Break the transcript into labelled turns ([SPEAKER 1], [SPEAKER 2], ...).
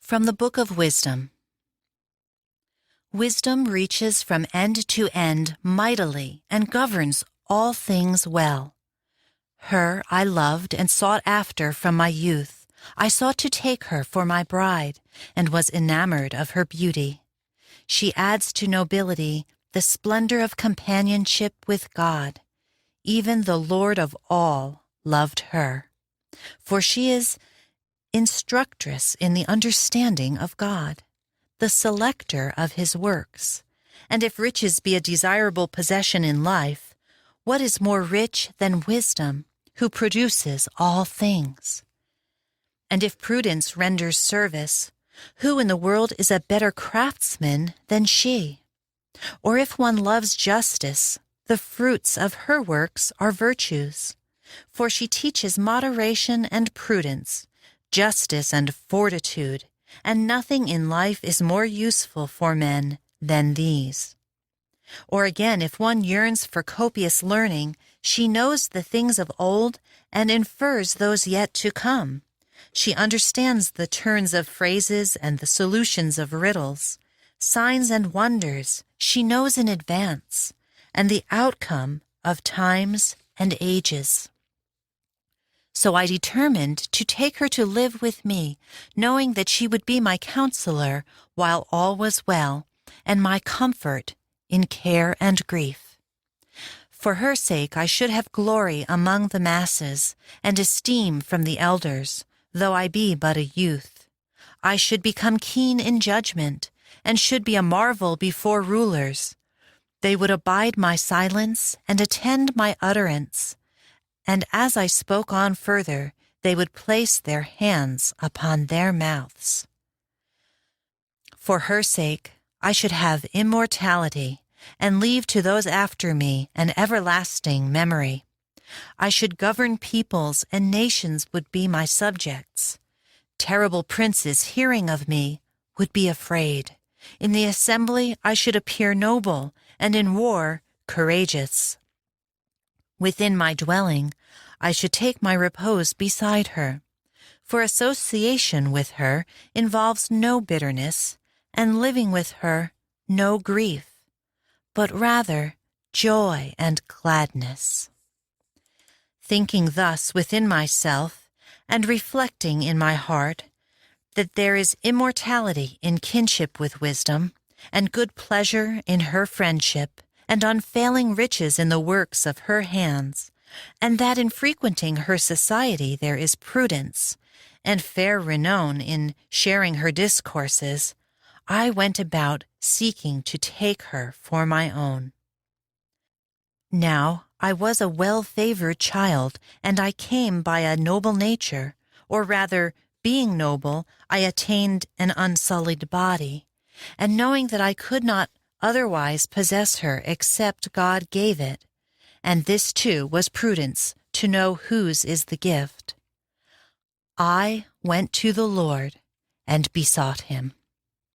[SPEAKER 1] From the Book of Wisdom. Wisdom reaches from end to end mightily and governs all things well. Her I loved and sought after from my youth. I sought to take her for my bride, and was enamored of her beauty. She adds to nobility the splendor of companionship with God. Even the Lord of all loved her, for she is instructress in the understanding of God, the selector of his works. And if riches be a desirable possession in life, what is more rich than wisdom, who produces all things? And if prudence renders service, who in the world is a better craftsman than she? Or if one loves justice, the fruits of her works are virtues, for she teaches moderation and prudence, justice and fortitude, and nothing in life is more useful for men than these. Or again, if one yearns for copious learning, she knows the things of old and infers those yet to come. She understands the turns of phrases and the solutions of riddles. Signs and wonders she knows in advance, and the outcome of times and ages. So I determined to take her to live with me, knowing that she would be my counselor while all was well, and my comfort in care and grief. For her sake I should have glory among the masses, and esteem from the elders, though I be but a youth. I should become keen in judgment, and should be a marvel before rulers. They would abide my silence and attend my utterance. And as I spoke on further, they would place their hands upon their mouths. For her sake, I should have immortality, and leave to those after me an everlasting memory. I should govern peoples, and nations would be my subjects. Terrible princes, hearing of me, would be afraid. In the assembly I should appear noble, and in war courageous. Within my dwelling, I should take my repose beside her, for association with her involves no bitterness, and living with her no grief, but rather joy and gladness. Thinking thus within myself, and reflecting in my heart, that there is immortality in kinship with wisdom, and good pleasure in her friendship, and unfailing riches in the works of her hands, and that in frequenting her society there is prudence, and fair renown in sharing her discourses, I went about seeking to take her for my own. Now I was a well-favored child, and I came by a noble nature, or rather, being noble, I attained an unsullied body, and knowing that I could not otherwise possess her except God gave it, and this too was prudence, to know whose is the gift. I went to the Lord and besought him.